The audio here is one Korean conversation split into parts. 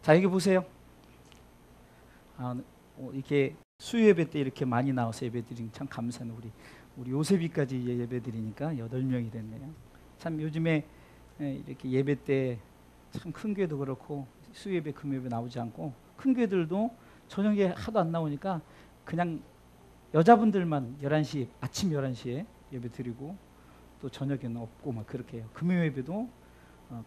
자, 여기 보세요. 이렇게 수요 예배 때 이렇게 많이 나와서 예배 드리니 참 감사하네. 우리 요셉이까지 예배 드리니까 8명이 됐네요. 참 요즘에 이렇게 예배 때 참 큰 교회도 그렇고 수요 예배, 금 예배 나오지 않고, 큰 교회들도 저녁에 하도 안 나오니까 그냥 여자분들만 11시, 아침 11시에 예배 드리고 또 저녁에는 없고 막 그렇게 해요. 금요 예배도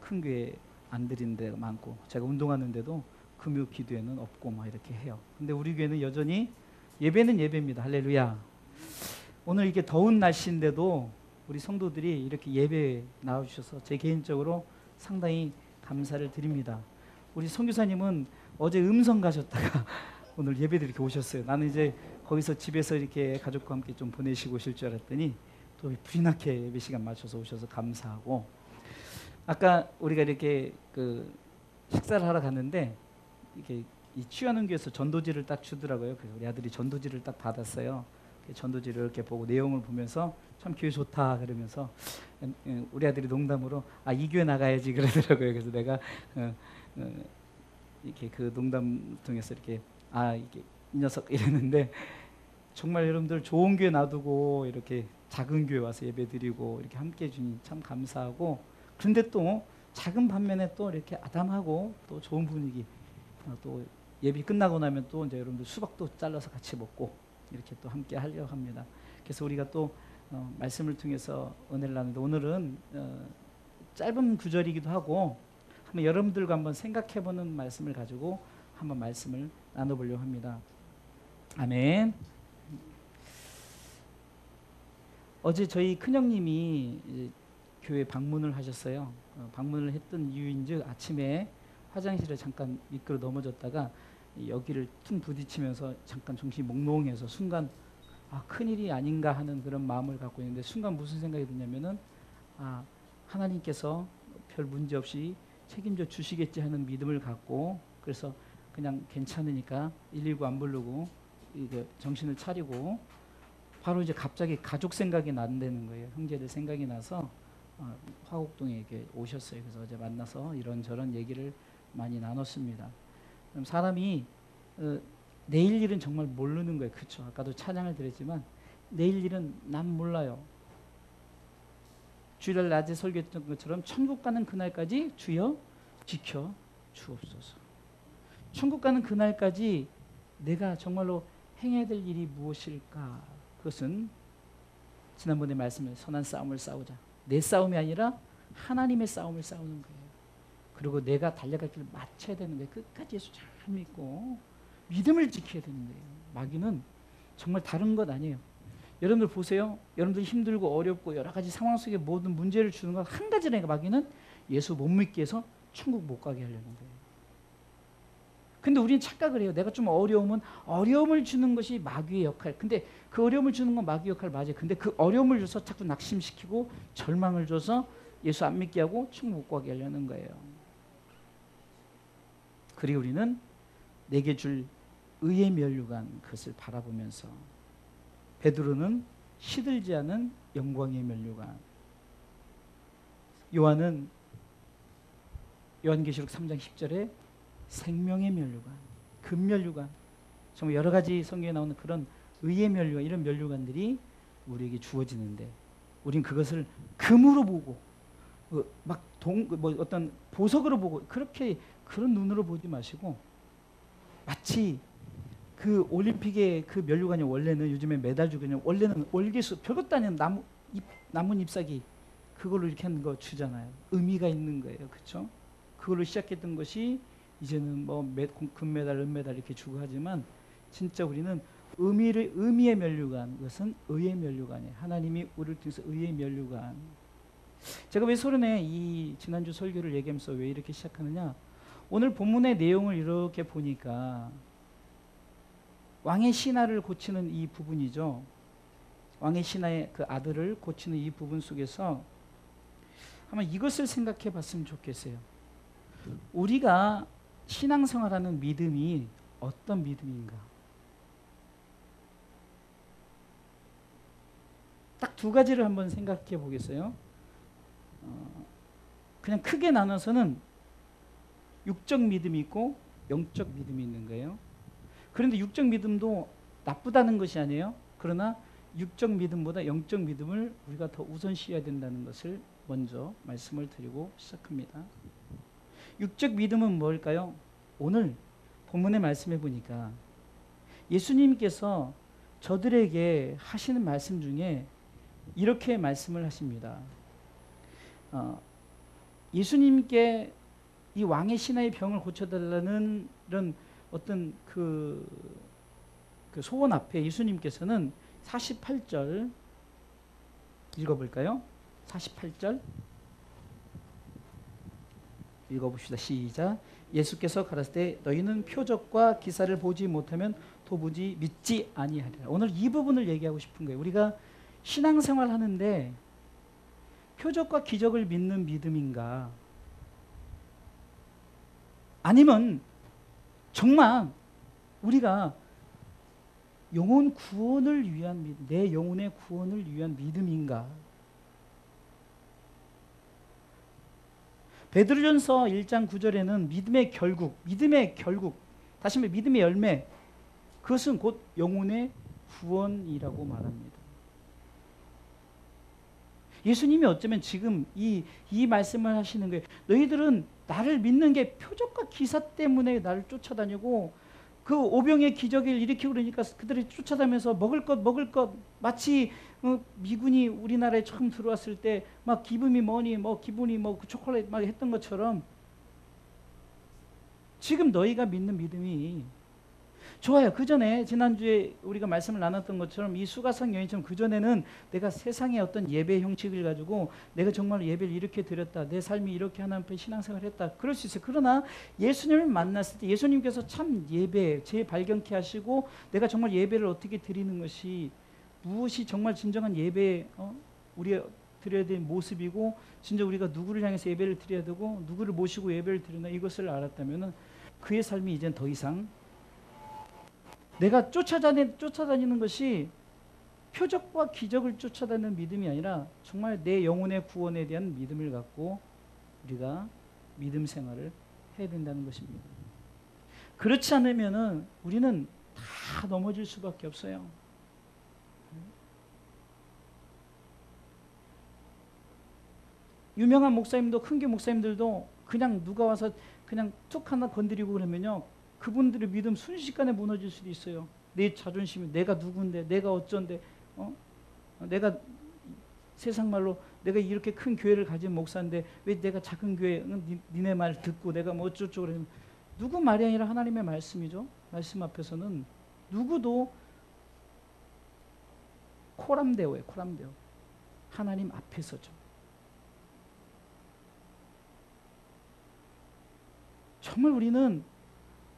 큰 교회 안 드리는 데가 많고, 제가 운동하는데도 금요 기도회는 없고 막 이렇게 해요. 근데 우리 교회는 여전히 예배는 예배입니다. 할렐루야. 오늘 이렇게 더운 날씨인데도 우리 성도들이 이렇게 예배 나와주셔서 제 개인적으로 상당히 감사를 드립니다. 우리 선교사님은 어제 음성 가셨다가 오늘 예배 드리게 오셨어요. 나는 이제 거기서 집에서 이렇게 가족과 함께 좀 보내시고 오실 줄 알았더니 또 불이 나게 예배 시간 맞춰서 오셔서 감사하고, 아까 우리가 이렇게 식사를 하러 갔는데 이렇게 이 취하는 교회에서 전도지를 딱 주더라고요. 그래서 우리 아들이 전도지를 딱 받았어요. 전도지를 이렇게 보고 내용을 보면서 참 교회 좋다 그러면서 우리 아들이 농담으로 이 교회 나가야지 그러더라고요. 그래서 내가 이렇게 그 농담 통해서 이렇게 이게 이 녀석 이랬는데, 정말 여러분들 좋은 교회 놔두고 이렇게 작은 교회 와서 예배드리고 이렇게 함께 해주니 참 감사하고, 그런데 또 작은 반면에 또 이렇게 아담하고 또 좋은 분위기, 또 예배 끝나고 나면 또 이제 여러분들 수박도 잘라서 같이 먹고 이렇게 또 함께 하려고 합니다. 그래서 우리가 또 말씀을 통해서 은혜를 나누는데, 오늘은 짧은 구절이기도 하고 한번 여러분들과 한번 생각해보는 말씀을 가지고 한번 말씀을 나눠보려고 합니다. 아멘. 어제 저희 큰형님이 교회 방문을 하셨어요. 방문을 했던 이유인즉 아침에 화장실에 잠깐 미끄러 넘어졌다가 여기를 퉁 부딪히면서 잠깐 정신이 몽롱해서 순간 큰일이 아닌가 하는 그런 마음을 갖고 있는데, 순간 무슨 생각이 드냐면은 하나님께서 별 문제 없이 책임져 주시겠지 하는 믿음을 갖고, 그래서 그냥 괜찮으니까 119 안 부르고 이게 정신을 차리고 바로 이제 갑자기 가족 생각이 난다는 거예요. 형제들 생각이 나서 화곡동에 이렇게 오셨어요. 그래서 어제 만나서 이런저런 얘기를 많이 나눴습니다. 그럼 사람이 내일 일은 정말 모르는 거예요. 그렇죠? 아까도 찬양을 드렸지만 내일 일은 난 몰라요. 주일날 낮에 설교했던 것처럼 천국 가는 그날까지 주여 지켜 주옵소서. 천국 가는 그날까지 내가 정말로 행해야 될 일이 무엇일까? 그것은 지난번에 말씀을 선한 싸움을 싸우자. 내 싸움이 아니라 하나님의 싸움을 싸우는 거예요. 그리고 내가 달려갈 길을 마쳐야 되는 거예요. 끝까지 예수 잘 믿고 믿음을 지켜야 되는 거예요. 마귀는 정말 다른 것 아니에요. 여러분들 보세요. 여러분들 힘들고 어렵고 여러 가지 상황 속에 모든 문제를 주는 건 한 가지라니까. 마귀는 예수 못 믿게 해서 천국 못 가게 하려는 거예요. 근데 우리는 착각을 해요. 내가 좀 어려우면 어려움을 주는 것이 마귀의 역할. 근데 그 어려움을 주는 건 마귀 역할 맞아요. 근데 그 어려움을 줘서 자꾸 낙심시키고 절망을 줘서 예수 안 믿게 하고 천국 못 가게 하려는 거예요. 그리고 우리는 내게 줄 의의 면류관, 그것을 바라보면서, 베드로는 시들지 않은 영광의 면류관, 요한은 요한계시록 3장 10절에 생명의 면류관, 금면류관, 정말 여러 가지 성경에 나오는 그런 의의 면류관, 이런 면류관들이 우리에게 주어지는데, 우린 그것을 금으로 보고 어떤 보석으로 보고 그런 눈으로 보지 마시고, 마치 그 올림픽의 그 면류관이 원래는 요즘에 메달 주거든요. 원래는 월계수 별것도 아닌 나뭇 잎사귀 그걸로 이렇게 하는 거 주잖아요. 의미가 있는 거예요. 그렇죠? 그걸로 시작했던 것이 이제는 뭐 금메달, 은메달 이렇게 주고 하지만, 진짜 우리는 의미의 면류관, 그것은 의의 면류관이에요. 하나님이 우리를 통해서 의의 면류관. 제가 왜 서론에 이 지난주 설교를 얘기하면서 왜 이렇게 시작하느냐, 오늘 본문의 내용을 이렇게 보니까 왕의 신하를 고치는 이 부분이죠. 왕의 신하의 그 아들을 고치는 이 부분 속에서 한번 이것을 생각해 봤으면 좋겠어요. 우리가 신앙생활하는 믿음이 어떤 믿음인가? 딱 두 가지를 한번 생각해 보겠어요. 그냥 크게 나눠서는 육적 믿음이 있고 영적 믿음이 있는 거예요. 그런데 육적 믿음도 나쁘다는 것이 아니에요. 그러나 육적 믿음보다 영적 믿음을 우리가 더 우선시해야 된다는 것을 먼저 말씀을 드리고 시작합니다. 육적 믿음은 뭘까요? 오늘 본문의 말씀해 보니까 예수님께서 저들에게 하시는 말씀 중에 이렇게 말씀을 하십니다. 예수님께 이 왕의 신하의 병을 고쳐달라는 이런 어떤 그 소원 앞에 예수님께서는 48절 읽어볼까요? 48절 읽어봅시다. 시작. 예수께서 가라사대 너희는 표적과 기사를 보지 못하면 도무지 믿지 아니하리라. 오늘 이 부분을 얘기하고 싶은 거예요. 우리가 신앙생활 하는데 표적과 기적을 믿는 믿음인가? 아니면 정말 우리가 영혼 구원을 위한 믿음, 내 영혼의 구원을 위한 믿음인가? 베드로전서 1장 9절에는 믿음의 결국, 다시 말해 믿음의 열매, 그것은 곧 영혼의 구원이라고 말합니다. 예수님이 어쩌면 지금 이 말씀을 하시는 거예요. 너희들은 나를 믿는 게 표적과 기사 때문에 나를 쫓아다니고 그 오병의 기적을 일으키고 그러니까 그들이 쫓아다니면서 먹을 것 마치 미군이 우리나라에 처음 들어왔을 때 막 기분이 뭐니 뭐 기분이 뭐 그 초콜릿 막 했던 것처럼 지금 너희가 믿는 믿음이 좋아요. 그 전에 지난주에 우리가 말씀을 나눴던 것처럼 이 수가성 여인처럼 그 전에는 내가 세상의 어떤 예배 형식을 가지고 내가 정말 예배를 이렇게 드렸다. 내 삶이 이렇게 하나님 앞에 신앙생활을 했다. 그럴 수 있어요. 그러나 예수님을 만났을 때 예수님께서 참 예배 재발견케 하시고 내가 정말 예배를 어떻게 드리는 것이 무엇이 정말 진정한 예배 우리가 드려야 될 모습이고 진짜 우리가 누구를 향해서 예배를 드려야 되고 누구를 모시고 예배를 드리나 이것을 알았다면 그의 삶이 이젠 더 이상 내가 쫓아다니는 것이 표적과 기적을 쫓아다니는 믿음이 아니라 정말 내 영혼의 구원에 대한 믿음을 갖고 우리가 믿음 생활을 해야 된다는 것입니다. 그렇지 않으면 우리는 다 넘어질 수밖에 없어요. 유명한 목사님도 큰교 목사님들도 그냥 누가 와서 그냥 툭 하나 건드리고 그러면요. 그분들의 믿음 순식간에 무너질 수도 있어요. 내 자존심이 내가 누군데 내가 어쩐데 내가 세상 말로 내가 이렇게 큰 교회를 가진 목사인데 왜 내가 작은 교회 니네 말 듣고 내가 뭐 어쩌고 그러면 누구 말이 아니라 하나님의 말씀이죠. 말씀 앞에서는 누구도 코람데오예요. 코람데오. 하나님 앞에서죠. 정말 우리는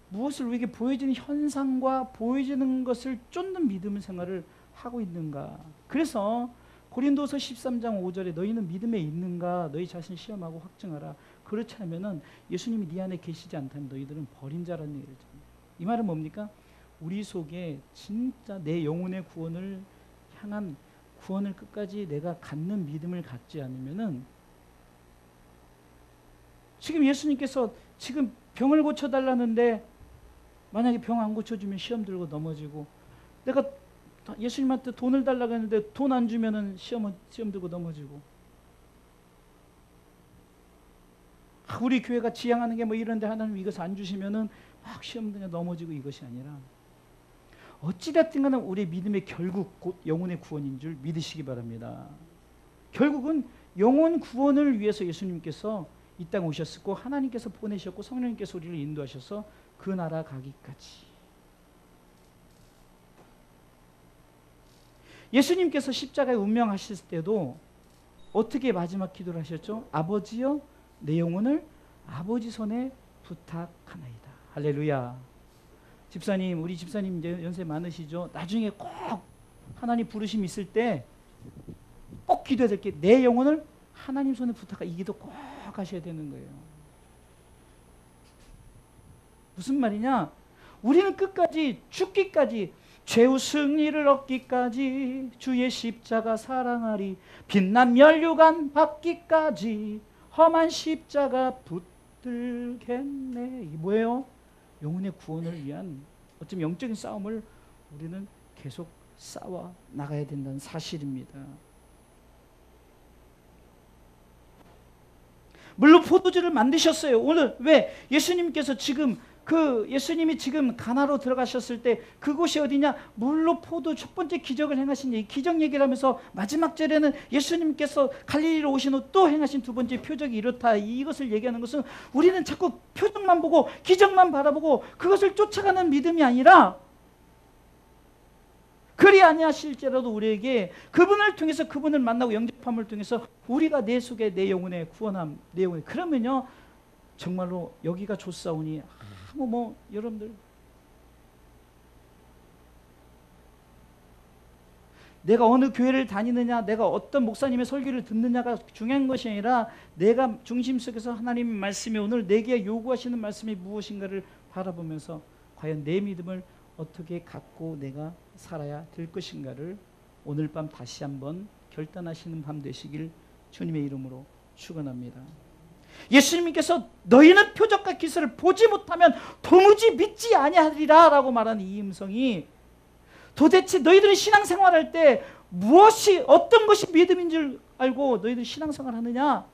무엇을 우리에게 보여지는 현상과 보여지는 것을 쫓는 믿음 생활을 하고 있는가. 그래서 고린도서 13장 5절에 너희는 믿음에 있는가 너희 자신 시험하고 확증하라. 그렇지 않으면 예수님이 네 안에 계시지 않다면 너희들은 버린 자라는 얘기를 합니다. 이 말은 뭡니까? 우리 속에 진짜 내 영혼의 구원을 향한 구원을 끝까지 내가 갖는 믿음을 갖지 않으면은 지금 예수님께서 지금 병을 고쳐달라는데 만약에 병 안 고쳐주면 시험 들고 넘어지고 내가 예수님한테 돈을 달라고 했는데 돈 안 주면은 시험 들고 넘어지고 우리 교회가 지향하는 게 뭐 이런데 하나님 이것을 안 주시면은 막 시험 등에 넘어지고 이것이 아니라 어찌됐든 간에 우리의 믿음의 결국 곧 영혼의 구원인 줄 믿으시기 바랍니다. 결국은 영혼 구원을 위해서 예수님께서 이 땅에 오셨고 하나님께서 보내셨고 성령님께서 우리를 인도하셔서 그 나라 가기까지. 예수님께서 십자가에 운명하실 때도 어떻게 마지막 기도를 하셨죠? 아버지여 내 영혼을 아버지 손에 부탁하나이다. 할렐루야. 집사님, 우리 집사님 이제 연세 많으시죠? 나중에 꼭 하나님 부르심이 있을 때 꼭 기도해야 될 게 내 영혼을 하나님 손에 부탁하. 이 기도 꼭 하셔야 되는 거예요. 무슨 말이냐? 우리는 끝까지 죽기까지 죄의 승리를 얻기까지 주의 십자가 사랑하리 빛난 면류관 받기까지 험한 십자가 붙들겠네. 이게 뭐예요? 영혼의 구원을 위한 어쩌면 영적인 싸움을 우리는 계속 싸워 나가야 된다는 사실입니다. 물로 포도주를 만드셨어요. 오늘 왜 예수님께서 지금 예수님이 지금 가나로 들어가셨을 때 그곳이 어디냐? 물로 포도 첫 번째 기적을 행하신 기적 얘기를 하면서 마지막 절에는 예수님께서 갈릴리로 오신 후 또 행하신 두 번째 표적이 이렇다. 이것을 얘기하는 것은 우리는 자꾸 표적만 보고 기적만 바라보고 그것을 쫓아가는 믿음이 아니라, 그리 아니하실지라도 우리에게 그분을 통해서, 그분을 만나고 영접함을 통해서 우리가 내 속에 내 영혼의 구원함, 내 영혼의, 그러면요 정말로 여기가 좋사오니 여러분들 내가 어느 교회를 다니느냐, 내가 어떤 목사님의 설교를 듣느냐가 중요한 것이 아니라 내가 중심 속에서 하나님의 말씀이 오늘 내게 요구하시는 말씀이 무엇인가를 바라보면서 과연 내 믿음을 어떻게 갖고 내가 살아야 될 것인가를 오늘 밤 다시 한번 결단하시는 밤 되시길 주님의 이름으로 축원합니다. 예수님께서 너희는 표적과 기사를 보지 못하면 도무지 믿지 아니하리라 라고 말하는 이 음성이, 도대체 너희들이 신앙생활할 때 무엇이, 어떤 것이 믿음인 줄 알고 너희들이 신앙생활 하느냐?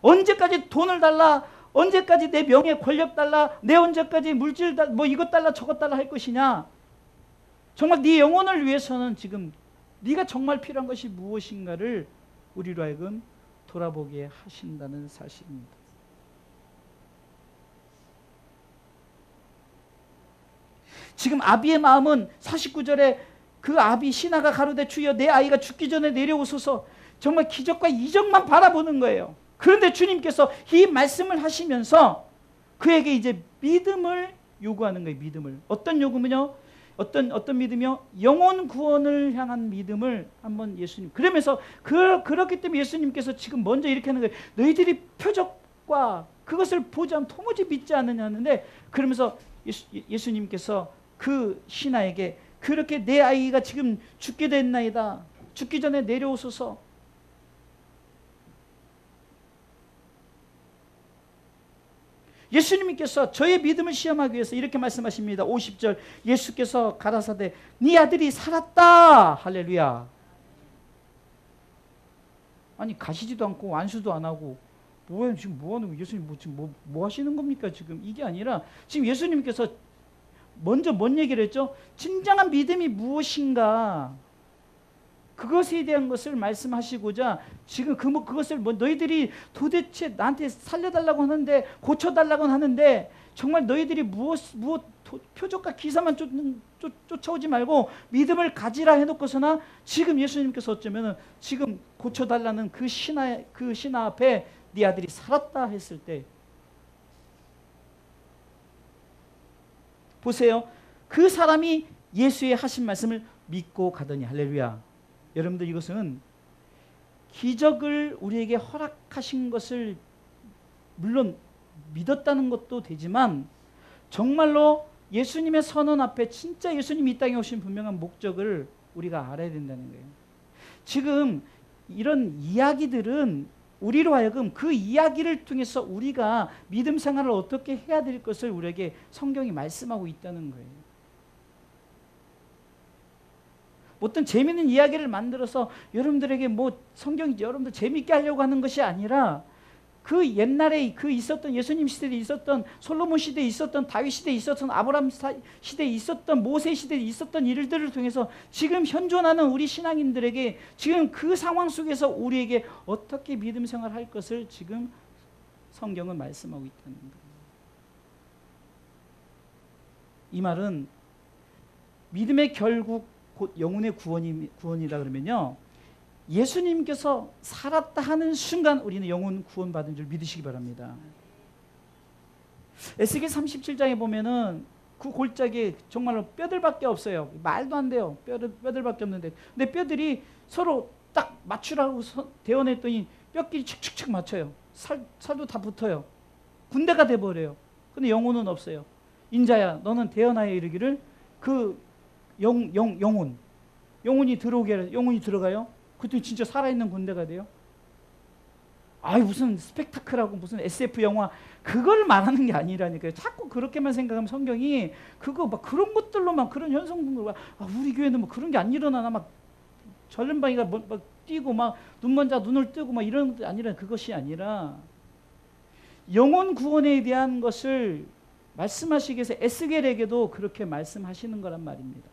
언제까지 돈을 달라, 언제까지 내 명예 권력 달라, 내 언제까지 물질 달라, 이것 달라 저것 달라 할 것이냐? 정말 네 영혼을 위해서는 지금 네가 정말 필요한 것이 무엇인가를 우리로 하여금 돌아보게 하신다는 사실입니다. 지금 아비의 마음은 49절에 그 아비 시나가 가로되 주여 내 아이가 죽기 전에 내려오소서, 정말 기적과 이적만 바라보는 거예요. 그런데 주님께서 이 말씀을 하시면서 그에게 이제 믿음을 요구하는 거예요. 믿음을. 어떤 요구면요, 어떤 믿음이요? 영혼 구원을 향한 믿음을 한번 예수님, 그러면서 그렇기 때문에 예수님께서 지금 먼저 이렇게 하는 거예요. 너희들이 표적과 그것을 보지 않으면 도무지 믿지 않느냐 하는데, 그러면서 예수님께서 그 신하에게 그렇게 내 아이가 지금 죽게 됐나이다, 죽기 전에 내려오소서. 예수님께서 저의 믿음을 시험하기 위해서 이렇게 말씀하십니다. 50절 예수께서 가라사대 네 아들이 살았다. 할렐루야. 아니 가시지도 않고 안수도 안 하고 뭐야 지금 뭐하는 거예요? 예수님 지금 뭐 하시는 겁니까? 지금 이게 아니라 지금 예수님께서 먼저 뭔 얘기를 했죠? 진정한 믿음이 무엇인가, 그것에 대한 것을 말씀하시고자 지금 그것을 너희들이 도대체 나한테 살려달라고 하는데, 고쳐달라고 하는데, 정말 너희들이 무엇 표적과 기사만 쫓아오지 말고 믿음을 가지라 해놓고서나 지금 예수님께서 어쩌면은 지금 고쳐달라는 그 신하 앞에 네 아들이 살았다 했을 때 보세요. 그 사람이 예수의 하신 말씀을 믿고 가더니, 할렐루야. 여러분들 이것은 기적을 우리에게 허락하신 것을 물론 믿었다는 것도 되지만, 정말로 예수님의 선언 앞에 진짜 예수님이 이 땅에 오신 분명한 목적을 우리가 알아야 된다는 거예요. 지금 이런 이야기들은 우리로 하여금 그 이야기를 통해서 우리가 믿음 생활을 어떻게 해야 될 것을 우리에게 성경이 말씀하고 있다는 거예요. 어떤 재미있는 이야기를 만들어서 여러분들에게 성경 여러분들 재미있게 하려고 하는 것이 아니라, 그 옛날에 그 있었던 예수님 시대에 있었던, 솔로몬 시대에 있었던, 다윗 시대에 있었던, 아브라함 시대에 있었던, 모세 시대에 있었던 일들을 통해서 지금 현존하는 우리 신앙인들에게 지금 그 상황 속에서 우리에게 어떻게 믿음 생활할 것을 지금 성경은 말씀하고 있다는 거예요. 이 말은 믿음의 결국 곧 영혼의 구원이다 그러면요, 예수님께서 살았다 하는 순간 우리는 영혼 구원받은 줄 믿으시기 바랍니다. 에스겔 37장에 보면은 그 골짜기에 정말로 뼈들밖에 없어요. 말도 안 돼요. 뼈들밖에 없는데, 근데 뼈들이 서로 딱 맞추라고 대원했더니 뼈끼리 축축축 맞춰요. 살도 다 붙어요. 군대가 돼버려요. 근데 영혼은 없어요. 인자야 너는 대언하여 이르기를 그 영혼이 들어오게, 영혼이 들어가요. 그때 진짜 살아있는 군대가 돼요. 아이 무슨 스펙타클하고 무슨 SF 영화 그걸 말하는 게 아니라니까요. 자꾸 그렇게만 생각하면 성경이 그거 막 그런 것들로만 그런 현상들로 우리 교회는 뭐 그런 게 안 일어나나 막 전염방위가 막 뛰고 막 눈먼 자 눈을 뜨고 막 이런 것도 아니라 그것이 아니라 영혼 구원에 대한 것을 말씀하시기 위해서 에스겔에게도 그렇게 말씀하시는 거란 말입니다.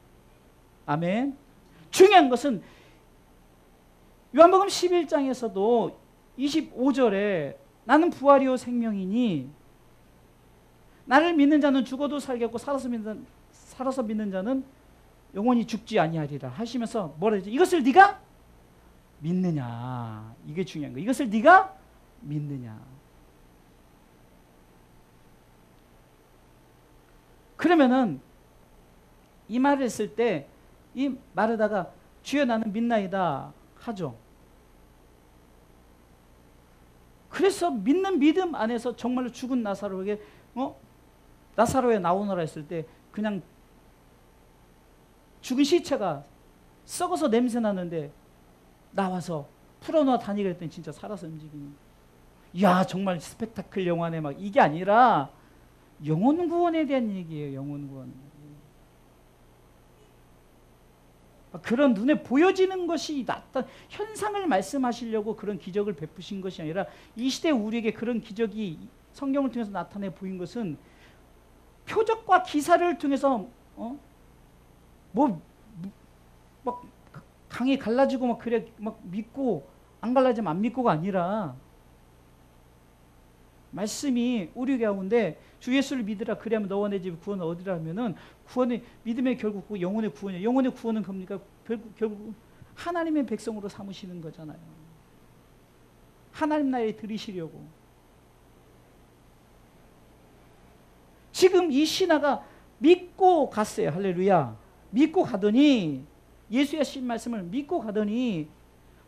아멘. 중요한 것은 요한복음 11장에서도 25절에 나는 부활이요 생명이니 나를 믿는 자는 죽어도 살겠고 살아서 믿는 자는 영원히 죽지 아니하리라 하시면서 뭐라 하죠? 이것을 네가 믿느냐. 이게 중요한 거예요. 이것을 네가 믿느냐. 그러면은 이 말을 했을 때 이 말에다가 주여 나는 믿나이다 하죠. 그래서 믿는 믿음 안에서 정말로 죽은 나사로에게 나사로에 나오너라 했을 때 그냥 죽은 시체가 썩어서 냄새 나는데 나와서 풀어놓아 다니게 했더니 진짜 살아서 움직이는. 이야 정말 스펙타클 영화네 막 이게 아니라 영혼 구원에 대한 얘기예요. 영혼 구원. 그런 눈에 보여지는 것이 현상을 말씀하시려고 그런 기적을 베푸신 것이 아니라 이 시대 우리에게 그런 기적이 성경을 통해서 나타내 보인 것은 표적과 기사를 통해서 막 강이 갈라지고 막 그래 막 믿고 안 갈라지면 안 믿고가 아니라 말씀이 우리 가운데 주 예수를 믿으라 그리하면 너와 내 집 구원은 얻으라 하면은 구원의 믿음의 결국 영혼의 구원이에요. 영혼의 구원은 뭡니까? 결국 하나님의 백성으로 삼으시는 거잖아요. 하나님 나라에 들이시려고. 지금 이 신하가 믿고 갔어요. 할렐루야. 믿고 가더니 예수의 하신 말씀을 믿고 가더니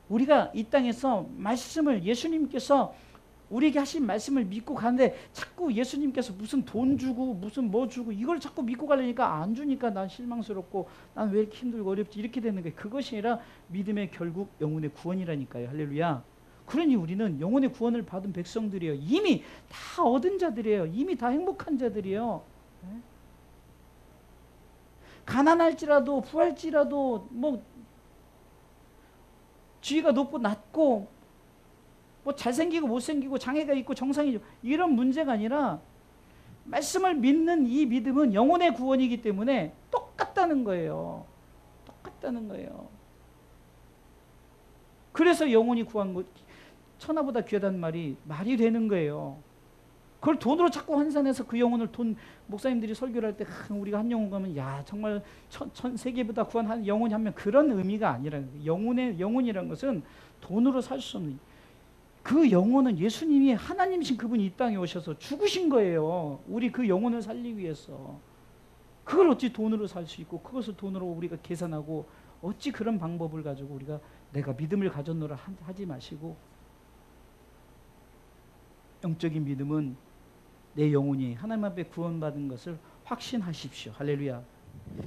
우리가 이 땅에서 말씀을 예수님께서 우리에게 하신 말씀을 믿고 가는데 자꾸 예수님께서 무슨 돈 주고 무슨 뭐 주고 이걸 자꾸 믿고 가려니까 안 주니까 난 실망스럽고 난 왜 이렇게 힘들고 어렵지 이렇게 되는 거예요. 그것이 아니라 믿음의 결국 영혼의 구원이라니까요. 할렐루야. 그러니 우리는 영혼의 구원을 받은 백성들이에요. 이미 다 얻은 자들이에요. 이미 다 행복한 자들이에요. 가난할지라도 부할지라도 뭐 지위가 높고 낮고 뭐 잘생기고 못생기고 장애가 있고 정상이죠. 이런 문제가 아니라 말씀을 믿는 이 믿음은 영혼의 구원이기 때문에 똑같다는 거예요. 똑같다는 거예요. 그래서 영혼이 구한 것 천하보다 귀하다는 말이 되는 거예요. 그걸 돈으로 자꾸 환산해서 그 영혼을 목사님들이 설교를 할 때 우리가 한 영혼 가면 야 정말 세계보다 구한 한 영혼이 한 명 그런 의미가 아니라 영혼이라는 것은 돈으로 살 수 없는 그 영혼은 예수님이 하나님이신 그분이 이 땅에 오셔서 죽으신 거예요. 우리 그 영혼을 살리기 위해서. 그걸 어찌 돈으로 살 수 있고 그것을 돈으로 우리가 계산하고 어찌 그런 방법을 가지고 우리가 내가 믿음을 가졌노라 하지 마시고 영적인 믿음은 내 영혼이 하나님 앞에 구원받은 것을 확신하십시오. 할렐루야.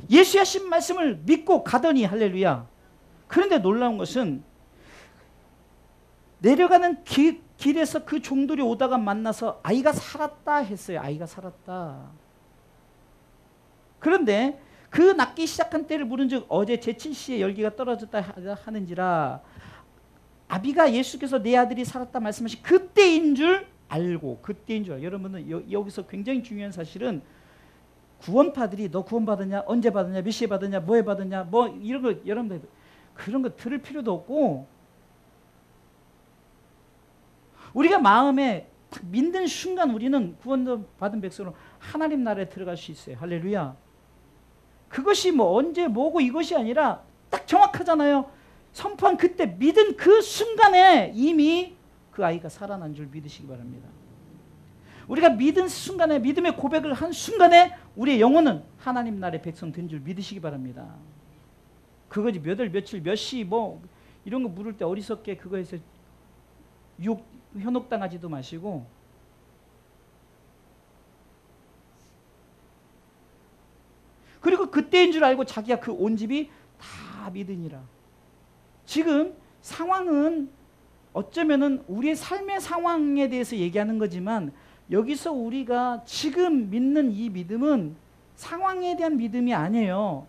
예수의 하신 말씀을 믿고 가더니 할렐루야. 그런데 놀라운 것은 내려가는 길에서 그 종들이 오다가 만나서 아이가 살았다 했어요. 아이가 살았다. 그런데 그 낫기 시작한 때를 물은즉 어제 제7시에 열기가 떨어졌다 하는지라 아비가 예수께서 내 아들이 살았다 말씀하신 그때인 줄 알고 그때인 줄 알고. 여러분은 여기서 굉장히 중요한 사실은 구원파들이 너 구원받았냐 언제 받았냐 몇 시에 받았냐 뭐에 받았냐 뭐 이런 거 여러분들 그런 거 들을 필요도 없고 우리가 마음에 딱 믿는 순간 우리는 구원 받은 백성으로 하나님 나라에 들어갈 수 있어요. 할렐루야. 그것이 뭐 언제 뭐고 이것이 아니라 딱 정확하잖아요. 선포한 그때 믿은 그 순간에 이미 그 아이가 살아난 줄 믿으시기 바랍니다. 우리가 믿은 순간에 믿음의 고백을 한 순간에 우리의 영혼은 하나님 나라의 백성 된 줄 믿으시기 바랍니다. 그거지 몇 월 며칠 몇 시 뭐 이런 거 물을 때 어리석게 그거에서 현혹당하지도 마시고 그리고 그때인 줄 알고 자기가 그 온 집이 다 믿으니라. 지금 상황은 어쩌면은 우리의 삶의 상황에 대해서 얘기하는 거지만 여기서 우리가 지금 믿는 이 믿음은 상황에 대한 믿음이 아니에요.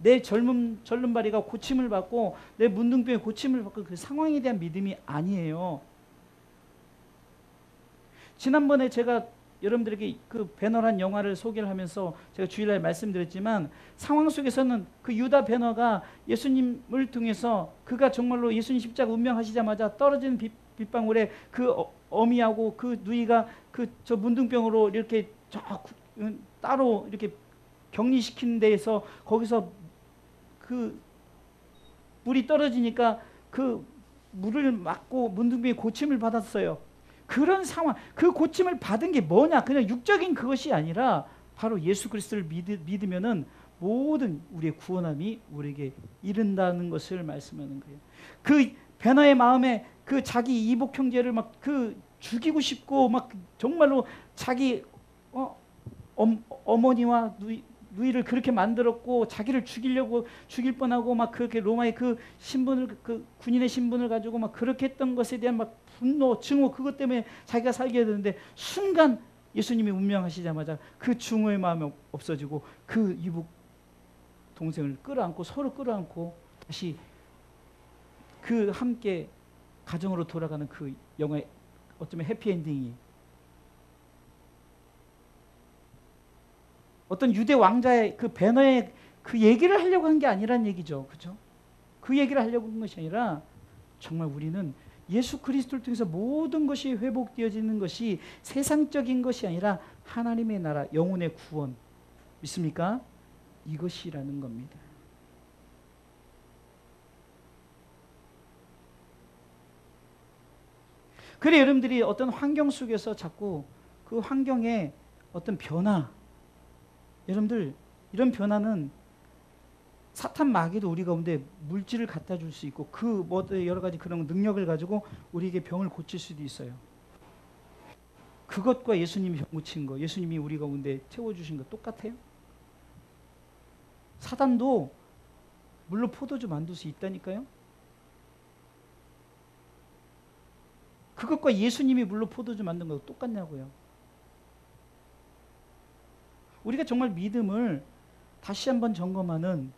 내 절름발이가 고침을 받고 내 문둥병이 고침을 받고 그 상황에 대한 믿음이 아니에요. 지난번에 제가 여러분들에게 그 배너란 영화를 소개를 하면서 제가 주일날에 말씀드렸지만 상황 속에서는 그 유다 배너가 예수님을 통해서 그가 정말로 예수님 십자가 운명하시자마자 떨어지는 빗방울에 그 어미하고 그 누이가 그 저 문둥병으로 이렇게 따로 이렇게 격리시키는 데에서 거기서 그 물이 떨어지니까 그 물을 맞고 문둥병이 고침을 받았어요. 그런 상황, 그 고침을 받은 게 뭐냐? 그냥 육적인 그것이 아니라 바로 예수 그리스도를 믿으면은 모든 우리의 구원함이 우리에게 이른다는 것을 말씀하는 거예요. 그 베너의 마음에 그 자기 이복 형제를 막 그 죽이고 싶고 막 정말로 자기 어머니와 누이를 그렇게 만들었고 자기를 죽일 뻔하고 막 그렇게 로마의 그 신분을 그 군인의 신분을 가지고 막 그렇게 했던 것에 대한 막 분노, 증오 그것 때문에 자기가 살게 되는데 순간 예수님이 운명하시자마자 그 증오의 마음이 없어지고 그 이복 동생을 끌어안고 서로 끌어안고 다시 그 함께 가정으로 돌아가는 그 영화의 어쩌면 해피엔딩이 어떤 유대 왕자의 그 배너의 그 얘기를 하려고 한 게 아니란 얘기죠. 그렇죠? 그 얘기를 하려고 한 것이 아니라 정말 우리는 예수 그리스도를 통해서 모든 것이 회복되어지는 것이 세상적인 것이 아니라 하나님의 나라, 영혼의 구원. 믿습니까? 이것이라는 겁니다. 그래 여러분들이 어떤 환경 속에서 자꾸 그 환경에 어떤 변화, 여러분들 이런 변화는 사탄 마귀도 우리 가운데 물질을 갖다 줄 수 있고 그 뭐 여러 가지 그런 능력을 가지고 우리에게 병을 고칠 수도 있어요. 그것과 예수님이 병 고친 거, 예수님이 우리 가운데 채워주신 거 똑같아요? 사단도 물로 포도주 만들 수 있다니까요? 그것과 예수님이 물로 포도주 만든 거 똑같냐고요? 우리가 정말 믿음을 다시 한번 점검하는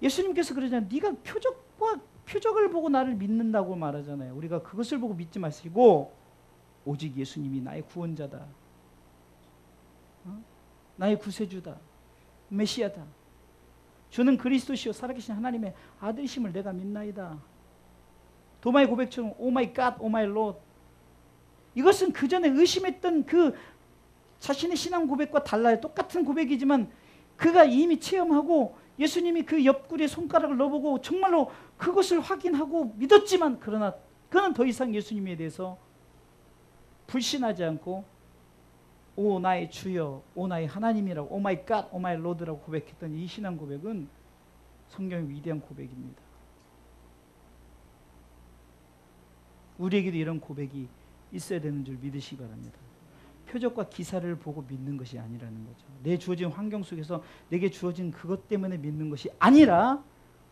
예수님께서 그러잖아요. 네가 표적을 보고 나를 믿는다고 말하잖아요. 우리가 그것을 보고 믿지 마시고 오직 예수님이 나의 구원자다. 나의 구세주다. 메시아다. 주는 그리스도시요 살아계신 하나님의 아들이심을 내가 믿나이다. 도마의 고백처럼 오 마이 갓, 오 마이 롯. 이것은 그 전에 의심했던 그 자신의 신앙 고백과 달라요. 똑같은 고백이지만 그가 이미 체험하고 예수님이 그 옆구리에 손가락을 넣어보고 정말로 그것을 확인하고 믿었지만 그러나 그는 더 이상 예수님에 대해서 불신하지 않고 오 나의 주여, 오 나의 하나님이라고 오 마이 갓, 오 마이 로드라고 고백했던 이 신앙 고백은 성경의 위대한 고백입니다. 우리에게도 이런 고백이 있어야 되는 줄 믿으시기 바랍니다. 표적과 기사를 보고 믿는 것이 아니라는 거죠. 내 주어진 환경 속에서 내게 주어진 그것 때문에 믿는 것이 아니라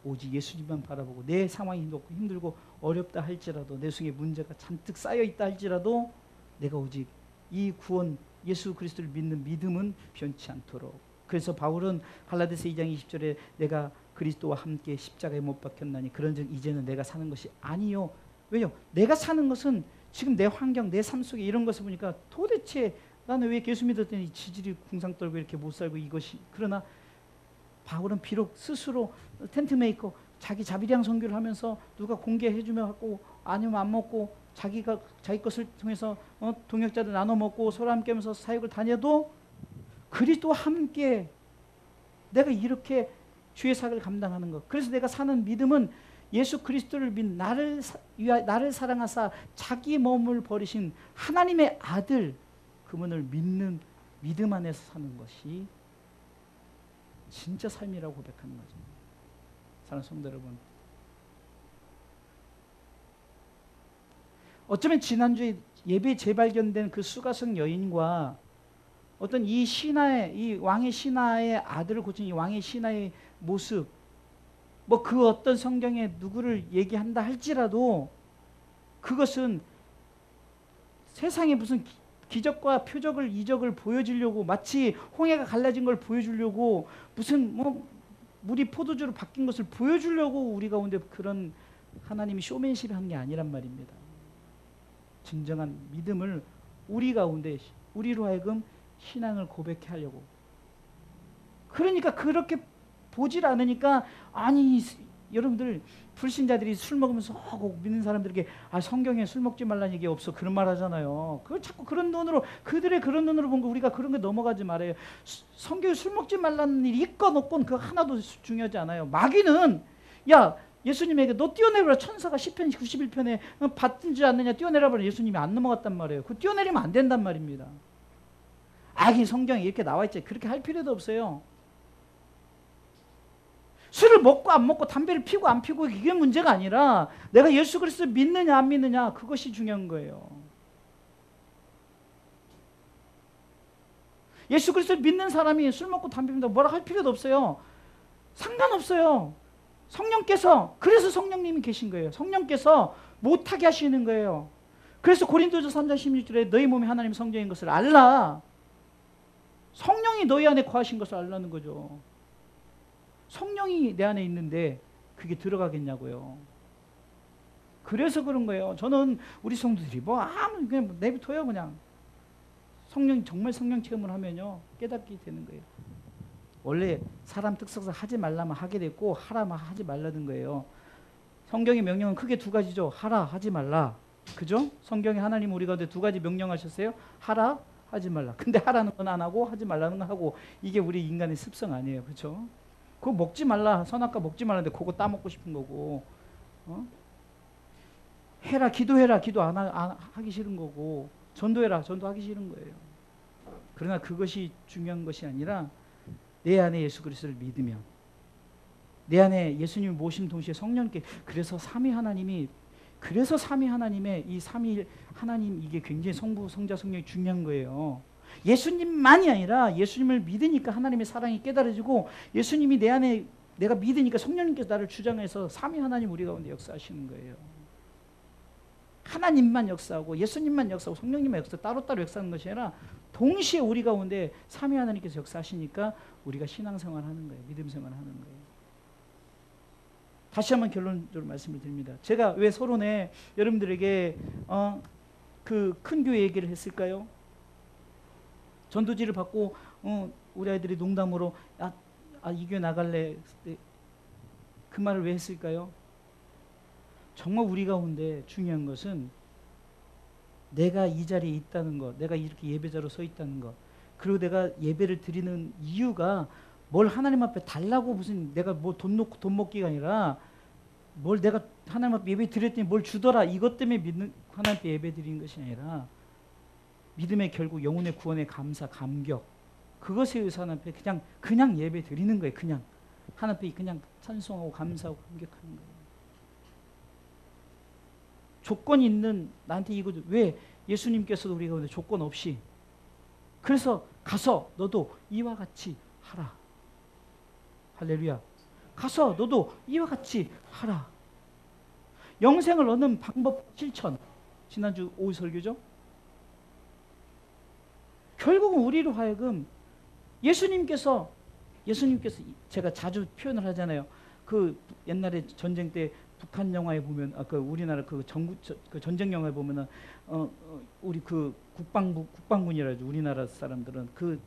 오직 예수님만 바라보고 내 상황이 힘들고 어렵다 할지라도 내 속에 문제가 잔뜩 쌓여있다 할지라도 내가 오직 이 구원 예수 그리스도를 믿는 믿음은 변치 않도록. 그래서 바울은 갈라디아서 2장 20절에 내가 그리스도와 함께 십자가에 못 박혔나니 그런즉 이제는 내가 사는 것이 아니요. 왜요? 내가 사는 것은 지금 내 환경, 내 삶 속에 이런 것을 보니까 도대체 나는 왜 예수 믿었더니 지질이 궁상 떨고 이렇게 못 살고 이것이. 그러나 바울은 비록 스스로 텐트 메이커 자기 자비량 선교를 하면서 누가 공개해 주면 하고 아니면 안 먹고 자기 것을 통해서 동역자들 나눠 먹고 서로 함께 하면서 사역을 다녀도 그리스도와 함께 내가 이렇게 주의 사역을 감당하는 것. 그래서 내가 사는 믿음은 예수 그리스도를 믿는 나를 사랑하사 자기 몸을 버리신 하나님의 아들 그분을 믿는 믿음 안에서 사는 것이 진짜 삶이라고 고백하는 거죠. 사랑하는 성도 여러분, 어쩌면 지난주에 예배 재발견된 그 수가성 여인과 어떤 이 왕의 신하의 아들을 고친 이 왕의 신하의 모습, 뭐 그 어떤 성경에 누구를 얘기한다 할지라도 그것은 세상에 무슨 기적과 표적을 이적을 보여주려고 마치 홍해가 갈라진 걸 보여주려고 무슨 뭐 물이 포도주로 바뀐 것을 보여주려고 우리 가운데 그런 하나님이 쇼맨십을 한 게 아니란 말입니다. 진정한 믿음을 우리 가운데 우리로 하여금 신앙을 고백해 하려고. 그러니까 그렇게 보질 않으니까 아니 여러분들 불신자들이 술 먹으면서 믿는 사람들에게 성경에 술 먹지 말라는 얘기 없어 그런 말 하잖아요. 그걸 자꾸 그런 눈으로 그들의 그런 눈으로 본 거 우리가 그런 거 넘어가지 말아요. 성경에 술 먹지 말라는 일이 있건 없건 그거 하나도 중요하지 않아요. 마귀는 야 예수님에게 너 뛰어내려라 천사가 시편 91편에 받지 않느냐 뛰어내려라 예수님이 안 넘어갔단 말이에요. 그 뛰어내리면 안 된단 말입니다. 악이 성경에 이렇게 나와 있지 그렇게 할 필요도 없어요. 술을 먹고 안 먹고 담배를 피고 안 피고 이게 문제가 아니라 내가 예수 그리스도를 믿느냐 안 믿느냐 그것이 중요한 거예요. 예수 그리스도를 믿는 사람이 술 먹고 담배 피운다고 뭐라 할 필요도 없어요. 상관없어요. 성령께서 그래서 성령님이 계신 거예요. 성령께서 못하게 하시는 거예요. 그래서 고린도서 3장 16절에 너희 몸이 하나님의 성전인 것을 알라. 성령이 너희 안에 거하신 것을 알라는 거죠. 성령이 내 안에 있는데 그게 들어가겠냐고요. 그래서 그런 거예요. 저는 우리 성도들이 그냥 내비둬요 그냥. 정말 성령 체험을 하면요 깨닫게 되는 거예요. 원래 사람 특성상 하지 말라면 하게 됐고 하라면 하지 말라는 거예요. 성경의 명령은 크게 두 가지죠. 하라, 하지 말라. 그죠? 성경에 하나님 우리 가운데 두 가지 명령하셨어요. 하라, 하지 말라. 근데 하라는 건 안 하고 하지 말라는 건 하고 이게 우리 인간의 습성 아니에요. 그렇죠? 그거 먹지 말라. 선악과 먹지 말라는데 그거 따먹고 싶은 거고 해라, 기도해라. 기도 안 하기 싫은 거고 전도해라. 전도하기 싫은 거예요. 그러나 그것이 중요한 것이 아니라 내 안에 예수 그리스도를 믿으면 내 안에 예수님을 모신 동시에 성령께 그래서 삼위 하나님의 이 삼위 하나님 이게 굉장히 성부, 성자, 성령이 중요한 거예요. 예수님만이 아니라 예수님을 믿으니까 하나님의 사랑이 깨달아지고 예수님이 내 안에 내가 믿으니까 성령님께서 나를 주장해서 삼위 하나님 우리 가운데 역사하시는 거예요. 하나님만 역사하고 예수님만 역사하고 성령님만 역사 따로따로 역사하는 것이 아니라 동시에 우리 가운데 삼위 하나님께서 역사하시니까 우리가 신앙생활 하는 거예요. 믿음생활 하는 거예요. 다시 한번 결론적으로 말씀을 드립니다. 제가 왜 서론에 여러분들에게 그 큰 교회 얘기를 했을까요? 전도지를 받고 우리 아이들이 농담으로 이 교회 나갈래 그 말을 왜 했을까요? 정말 우리 가운데 중요한 것은 내가 이 자리에 있다는 것, 내가 이렇게 예배자로 서 있다는 것, 그리고 내가 예배를 드리는 이유가 뭘 하나님 앞에 달라고 무슨 내가 뭐 돈 놓고 돈 먹기가 아니라 뭘 내가 하나님 앞에 예배 드렸더니 뭘 주더라 이것 때문에 하나님 앞에 예배 드리는 것이 아니라 믿음의 결국 영혼의 구원의 감사, 감격 그것에 의해서 하나님 앞에 그냥 예배 드리는 거예요. 그냥 하나님 앞에 그냥 찬송하고 감사하고 감격하는 거예요. 조건이 있는 나한테 이거 왜 예수님께서도 우리 가운데 조건 없이 그래서 가서 너도 이와 같이 하라. 할렐루야. 가서 너도 이와 같이 하라. 영생을 얻는 방법 실천. 지난주 오후 설교죠. 결국은 우리로 하여금 예수님께서 제가 자주 표현을 하잖아요. 그 옛날에 전쟁 때 북한 영화에 보면 그 우리나라 그 전쟁 영화에 보면은 우리 그 국방군이라죠. 우리나라 사람들은 그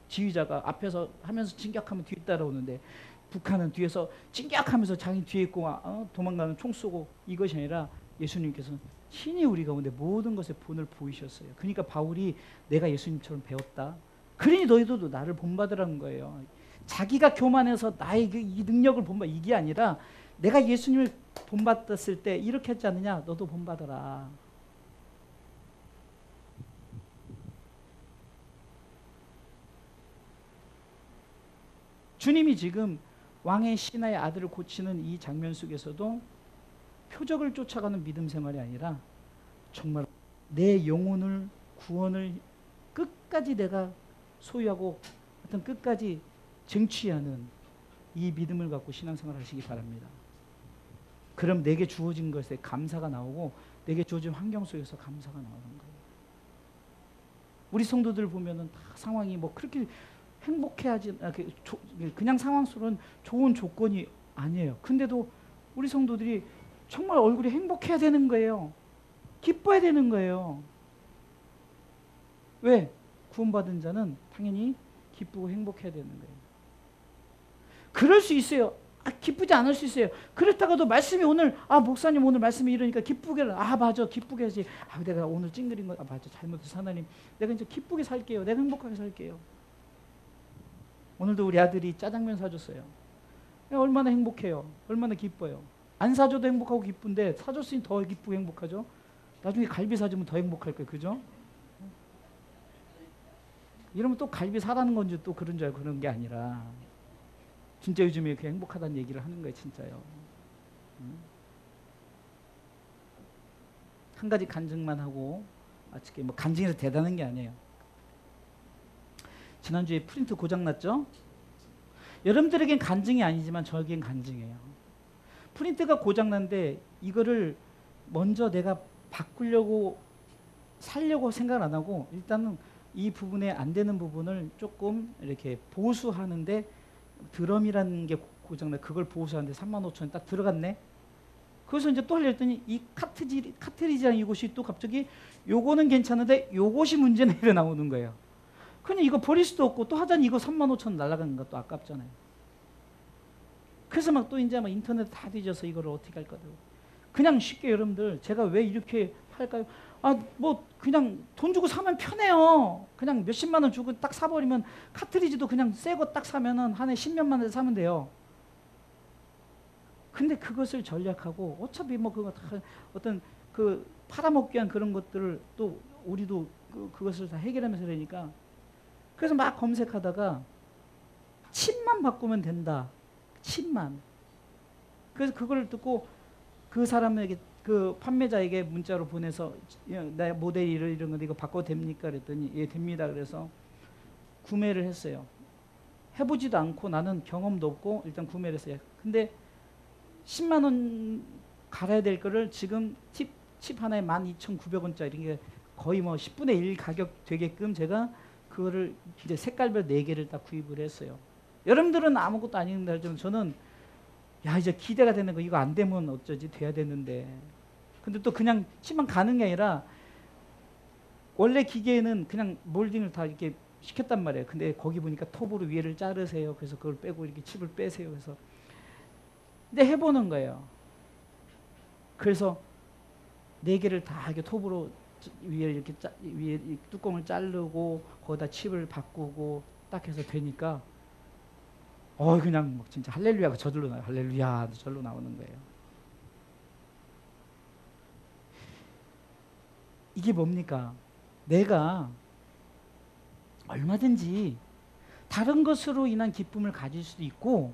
지휘자가 앞에서 하면서 진격하면 뒤에 따라오는데 북한은 뒤에서 진격하면서 자기 뒤에 있고 도망가는 총 쏘고 이것이 아니라 예수님께서는 신이 우리 가운데 모든 것에 본을 보이셨어요. 그러니까 바울이 내가 예수님처럼 배웠다. 그러니 너희도 나를 본받으라는 거예요. 자기가 교만해서 나의 이 능력을 본받 이게 아니라 내가 예수님을 본받았을 때 이렇게 했지 않느냐? 너도 본받아라. 주님이 지금 왕의 신하의 아들을 고치는 이 장면 속에서도 표적을 쫓아가는 믿음 생활이 아니라 정말 내 영혼을 구원을 끝까지 내가 소유하고 어떤 끝까지 쟁취하는 이 믿음을 갖고 신앙생활 하시기 바랍니다. 그럼 내게 주어진 것에 감사가 나오고 내게 주어진 환경 속에서 감사가 나오는 거예요. 우리 성도들 보면은 다 상황이 뭐 그렇게 행복해하지, 그냥 상황 속은 좋은 조건이 아니에요. 근데도 우리 성도들이 정말 얼굴이 행복해야 되는 거예요. 기뻐야 되는 거예요. 왜? 구원받은 자는 당연히 기쁘고 행복해야 되는 거예요. 그럴 수 있어요. 기쁘지 않을 수 있어요. 그렇다가도 말씀이 오늘, 목사님 오늘 말씀이 이러니까 기쁘게, 맞아, 기쁘게 해야지. 내가 오늘 찡그린 거, 맞아, 잘못해서 하나님, 내가 이제 기쁘게 살게요. 내가 행복하게 살게요. 오늘도 우리 아들이 짜장면 사줬어요. 얼마나 행복해요. 얼마나 기뻐요. 안 사줘도 행복하고 기쁜데 사줬으니 더 기쁘고 행복하죠. 나중에 갈비 사주면 더 행복할 거예요. 그죠? 이러면 또 갈비 사라는 건지 또 그런 줄 알고 그런 게 아니라 진짜 요즘에 이렇게 행복하다는 얘기를 하는 거예요. 진짜요. 한 가지 간증만 하고 마치게, 뭐 간증해서 대단한 게 아니에요. 지난주에 프린트 고장났죠? 여러분들에겐 간증이 아니지만 저에겐 간증이에요. 프린트가 고장났는데 이거를 먼저 내가 바꾸려고 살려고 생각 안 하고 일단은 이 부분에 안 되는 부분을 조금 이렇게 보수하는데, 드럼이라는 게 고장나, 그걸 보수하는데 35,000원 딱 들어갔네. 그래서 이제 또 하려 했더니 이 카트리지랑 이것이 또 갑자기 요거는 괜찮은데 요것이 문제는 이래 나오는 거예요. 그냥 이거 버릴 수도 없고 또 하자니 이거 35,000원 날아가는 것도 아깝잖아요. 그래서 막 또 이제 막 인터넷 다 뒤져서 이거를 어떻게 할 거죠. 그냥 쉽게 여러분들, 제가 왜 이렇게 할까요? 뭐 그냥 돈 주고 사면 편해요. 그냥 몇십만 원 주고 딱 사버리면, 카트리지도 그냥 새 거 딱 사면은 한 해 10년만 해서 사면 돼요. 근데 그것을 전략하고 어차피 뭐 그거 다 어떤 그 팔아먹기 위한 그런 것들을 또 우리도 그것을 다 해결하면서 그러니까, 그래서 막 검색하다가 칩만 바꾸면 된다. 칩만. 그래서 그걸 듣고 그 사람에게, 그 판매자에게 문자로 보내서, 나 모델이 이런 건데 이거 바꿔도 됩니까? 그랬더니 예, 됩니다. 그래서 구매를 했어요. 해보지도 않고 나는 경험도 없고 일단 구매를 했어요. 근데 10만 원 갈아야 될 거를 지금 칩 하나에 12,900원짜리, 이게 거의 뭐 10분의 1 가격 되게끔 제가 그거를 이제 색깔별 4개를 다 구입을 했어요. 여러분들은 아무것도 아닌데 저는 이제 기대가 되는 거, 이거 안 되면 어쩌지, 돼야 되는데. 근데 또 그냥 칩만 가는 게 아니라 원래 기계에는 그냥 몰딩을 다 이렇게 시켰단 말이에요. 근데 거기 보니까 톱으로 위에를 자르세요. 그래서 그걸 빼고 이렇게 칩을 빼세요. 그래서 근데 해보는 거예요. 그래서 4개를 다 이렇게 톱으로 위에 이렇게 위에 뚜껑을 자르고 거기다 칩을 바꾸고 딱 해서 되니까 그냥 막 진짜 할렐루야가 저절로 나와요. 할렐루야 저절로 나오는 거예요. 이게 뭡니까? 내가 얼마든지 다른 것으로 인한 기쁨을 가질 수도 있고,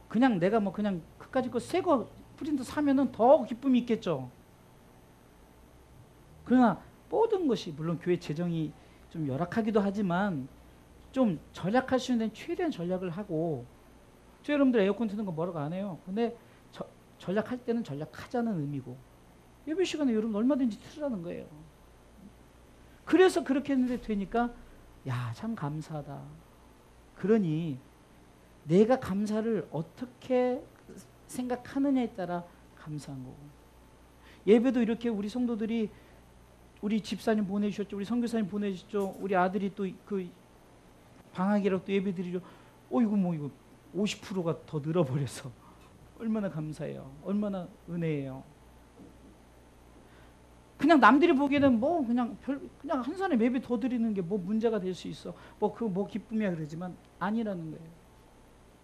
그냥 내가 뭐 그냥 그까짓 거 새 거 프린트 사면은 더 기쁨이 있겠죠. 그러나 모든 것이, 물론 교회 재정이 좀 열악하기도 하지만 좀 절약할 수 있는 최대한 전략을 하고, 저 여러분들 에어컨 트는 거 뭐라고 안 해요. 근데 전략할 때는 전략하자는 의미고, 예배 시간에 여러분 얼마든지 틀으라는 거예요. 그래서 그렇게 했는데 되니까 참 감사하다. 그러니 내가 감사를 어떻게 생각하느냐에 따라 감사한 거고, 예배도 이렇게 우리 성도들이, 우리 집사님 보내주셨죠, 우리 선교사님 보내주셨죠, 우리 아들이 또 그 방학이라고 또 예배 드리죠. 이거 50%가 더 늘어버려서 얼마나 감사해요. 얼마나 은혜예요. 그냥 남들이 보기에는 뭐 그냥 한 사람 예배 더 드리는 게 뭐 문제가 될 수 있어. 뭐 기쁨이야 그러지만 아니라는 거예요.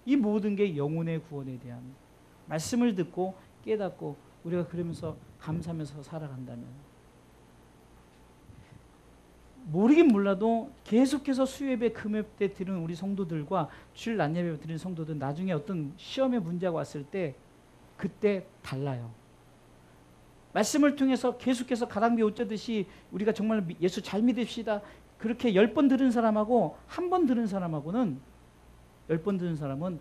이 모든 게 영혼의 구원에 대한 말씀을 듣고 깨닫고 우리가 그러면서 감사하면서 살아간다면, 모르긴 몰라도 계속해서 수요예배 금요일 때 드리는 우리 성도들과 주일 낮 예배 드리는 성도들, 나중에 어떤 시험의 문제가 왔을 때 그때 달라요. 말씀을 통해서 계속해서 가랑비 옷 젖듯이 우리가 정말 예수 잘 믿읍시다, 그렇게 10번 들은 사람하고 한 번 들은 사람하고는, 10번 들은 사람은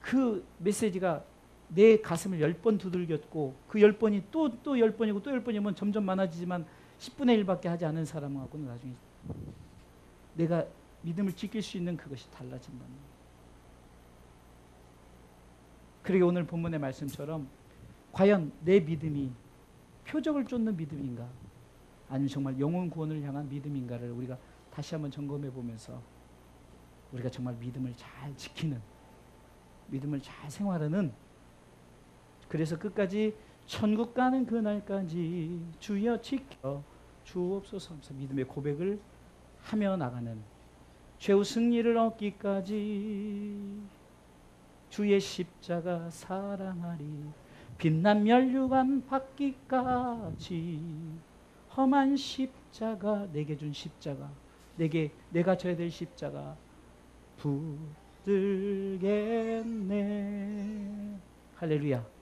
그 메시지가 내 가슴을 10번 두들겼고 그 10번이 또 10번이고 또 10번이면 점점 많아지지만 10분의 1밖에 하지 않은 사람하고는 나중에 내가 믿음을 지킬 수 있는 그것이 달라진다는 거예요. 그러게 오늘 본문의 말씀처럼 과연 내 믿음이 표적을 쫓는 믿음인가 아니면 정말 영혼 구원을 향한 믿음인가를 우리가 다시 한번 점검해 보면서 우리가 정말 믿음을 잘 지키는, 믿음을 잘 생활하는, 그래서 끝까지 천국 가는 그날까지 주여 지켜 주옵소서 하면서 믿음의 고백을 하며 나가는, 최후 승리를 얻기까지 주의 십자가 사랑하리, 빛난 면류관 받기까지 험한 십자가, 내게 준 십자가, 내가 져야 될 십자가 붙들겠네. 할렐루야.